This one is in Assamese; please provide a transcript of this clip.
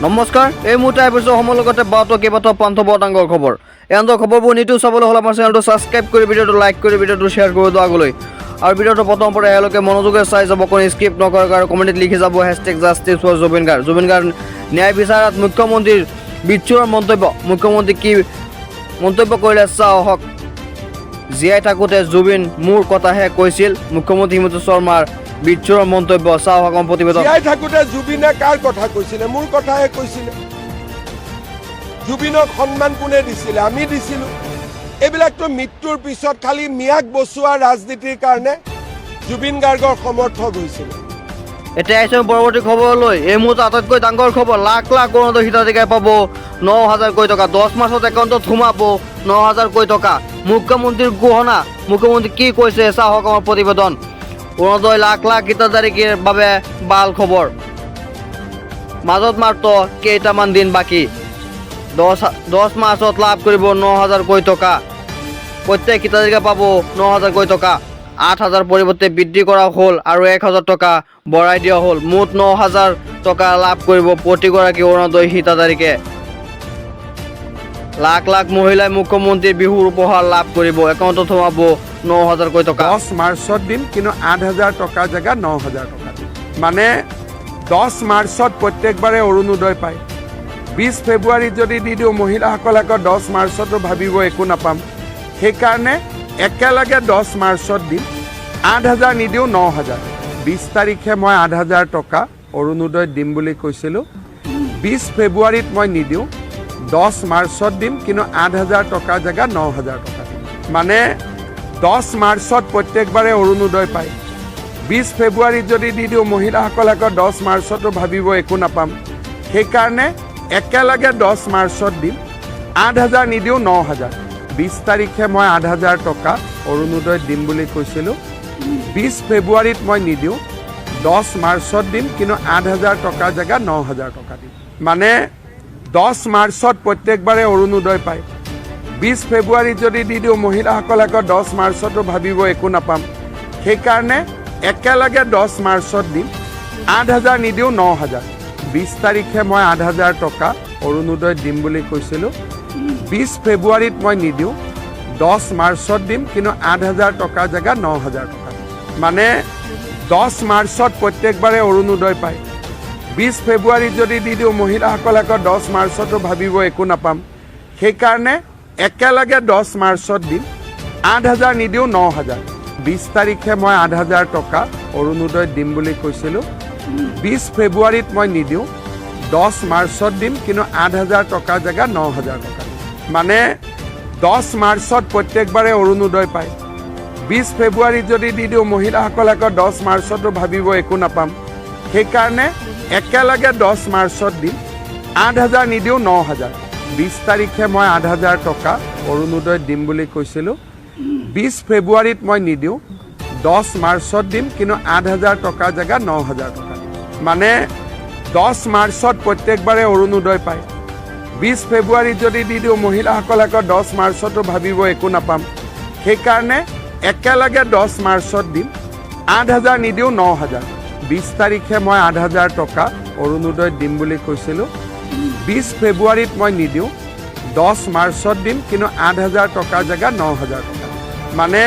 নমস্কাৰ এই মুহূৰ্তে আহিছোঁ অসমৰ লগতে ভাৰতৰ কেইবাটাও প্ৰান্ত বৰ্তাংগৰ খবৰ এই খবৰবোৰ নিতৌ চাবলৈ হ'লে আমাৰ চেনেলটো ছাবস্ক্ৰাইব কৰি ভিডিঅ'টো লাইক কৰি ভিডিঅ'টো শ্বেয়াৰ কৰি দিওঁ আগলৈ আৰু ভিডিঅ'টো প্ৰথমৰ পৰা এওঁলোকে মনোযোগেৰে চাই যাব কোনো স্ক্ৰিপ্ট নকৰাকৈ আৰু কমেণ্টত লিখি যাব #জাষ্টিছ ফৰ জুবিন গাৰ্গ ন্যায় বিচাৰত মুখ্যমন্ত্ৰীৰ বিচ্ছুৰৰ মন্তব্য মুখ্যমন্ত্ৰী কি মন্তব্য কৰিলে চাওঁ আহক জীয়াই থাকোঁতে জুবিন মোৰ কথাহে কৈছিল মুখ্যমন্ত্ৰী হিমন্ত শৰ্মাৰ বিচ্ছুৰৰ মন্তব্য চাওঁ আহক প্ৰতিবেদন জীয়াই থাকোঁতে জুবিনে কাৰ কথা কৈছিলে মোৰ কথাহে কৈছিলে জুবিনক সন্মান কোনে দিছিলে আমি দিছিলোঁ এইবিলাকতো মৃত্যুৰ পিছত খালি মিয়াক বচোৱা ৰাজনীতিৰ কাৰণে জুবিন গাৰ্গৰ সমৰ্থক হৈছিল এতিয়া আহিছে পৰৱৰ্তী খবৰলৈ এই মুহূৰ্তে আটাইতকৈ ডাঙৰ খবৰ লাখ লাখ অৰুণোদয় হিতাধিকাৰী পাব 9,000 কোটি টকা 10 মাৰ্চত একাউণ্টত সোমাব 9,000 কোটি টকা মুখ্যমন্ত্ৰীৰ ঘোষণা মুখ্যমন্ত্ৰী কি কৈছে চাওক আমাৰ প্ৰতিবেদন অৰুণোদয় লাখ লাখ হিতাধিকাৰীৰ বাবে ভাল খবৰ মাজত মাত্ৰ কেইটামান দিন বাকী 10 মাৰ্চত লাভ কৰিব 9,000 কোটি টকা প্ৰত্যেক হিতাধিকাৰী পাব 9,000 কোটি টকা 8,000 পৰিৱৰ্তে বৃদ্ধি কৰা হ'ল আৰু 1,000 টকা বঢ়াই দিয়া হ'ল মুঠ 9,000 টকা লাভ কৰিব প্ৰতিগৰাকী অৰুণোদয় হিতাধিকাৰীয়ে লাখ লাখ মহিলাই মুখ্যমন্ত্ৰীৰ বিহুৰ উপহাৰ লাভ কৰিব একাউণ্টত সোমাব 9,000 কোটি টকা 10 মাৰ্চত দিম কিন্তু 8,000 টকা জেগা 9,000 টকা মানে 10 মাৰ্চত প্ৰত্যেকবাৰে অৰুণোদয় পায় 20 ফেব্ৰুৱাৰীত যদি দি দিওঁ মহিলাসকলে আকৌ 10 মাৰ্চতো ভাবিব একো নাপাম সেইকাৰণে একেলগে 10 মাৰ্চত দিম 8,000 নিদিওঁ 9,000 20 তাৰিখে মই 8,000 টকা অৰুণোদয় দিম বুলি কৈছিলোঁ 20 ফেব্ৰুৱাৰীত মই নিদিওঁ 10 মাৰ্চত দিম কিন্তু 8,000 টকা জেগা 9,000 টকা দিম মানে 10 মাৰ্চত প্ৰত্যেকবাৰে অৰুণোদয় পায় 20 ফেব্ৰুৱাৰীত যদি দি দিওঁ মহিলাসকলে আকৌ 10 মাৰ্চতো ভাবিব একো নাপাম সেইকাৰণে একেলগে 10 মাৰ্চত দিম 8,000 নিদিওঁ 9,000 20 তাৰিখে মই 8,000 টকা অৰুণোদয় দিম বুলি কৈছিলোঁ 20 ফেব্ৰুৱাৰীত মই নিদিওঁ 10 মাৰ্চত দিম কিন্তু 8,000 টকা জেগা 9,000 টকা দিম মানে 10 মাৰ্চত প্ৰত্যেকবাৰে অৰুণোদয় পায় 20 ফেব্ৰুৱাৰীত যদি দি দিওঁ মহিলাসকলে আকৌ 10 মাৰ্চতো ভাবিব একো নাপাম সেইকাৰণে একেলগে 10 মাৰ্চত দিম 8,000 নিদিওঁ 9,000 20 তাৰিখে মই 8,000 টকা অৰুণোদয় দিম বুলি কৈছিলোঁ 20 ফেব্ৰুৱাৰীত মই নিদিওঁ 10 মাৰ্চত দিম কিন্তু 8,000 টকা জেগা 9,000 টকা মানে 10 মাৰ্চত প্ৰত্যেকবাৰে অৰুণোদয় পায় 20 ফেব্ৰুৱাৰীত যদি দি দিওঁ মহিলাসকলে আকৌ 10 মাৰ্চতো ভাবিব একো নাপাম সেইকাৰণে একেলগে 10 মাৰ্চত দিম 8,000 নিদিওঁ 9,000 20 তাৰিখে মই 8,000 টকা অৰুণোদয় দিম বুলি কৈছিলোঁ 20 ফেব্ৰুৱাৰীত মই নিদিওঁ 10 মাৰ্চত দিম কিন্তু 8,000 টকা জেগা 9,000 টকা মানে 10 মাৰ্চত প্ৰত্যেকবাৰে অৰুণোদয় পায় 20 ফেব্ৰুৱাৰীত যদি দি দিওঁ মহিলাসকলে আকৌ 10 মাৰ্চতো ভাবিব একো নাপাম সেইকাৰণে একেলগে 10 মাৰ্চত দিম 8,000 নিদিওঁ 9,000 20 তাৰিখে মই 8,000 টকা অৰুণোদয় দিম বুলি কৈছিলোঁ 20 ফেব্ৰুৱাৰীত মই নিদিওঁ 10 মাৰ্চত দিম কিন্তু 8,000 টকা জেগা 9,000 টকা মানে 10 মাৰ্চত প্ৰত্যেকবাৰে অৰুণোদয় পায় 20 ফেব্ৰুৱাৰীত যদি দি দিওঁ মহিলাসকলে আকৌ 10 মাৰ্চতো ভাবিব একো নাপাম সেইকাৰণে একেলগে 10 মাৰ্চত দিম 8,000 নিদিওঁ 9,000 20 তাৰিখে মই 8,000 টকা অৰুণোদয় দিম বুলি কৈছিলোঁ 20 ফেব্ৰুৱাৰীত মই নিদিওঁ 10 মাৰ্চত দিম কিন্তু 8,000 টকা জেগা 9,000 টকা মানে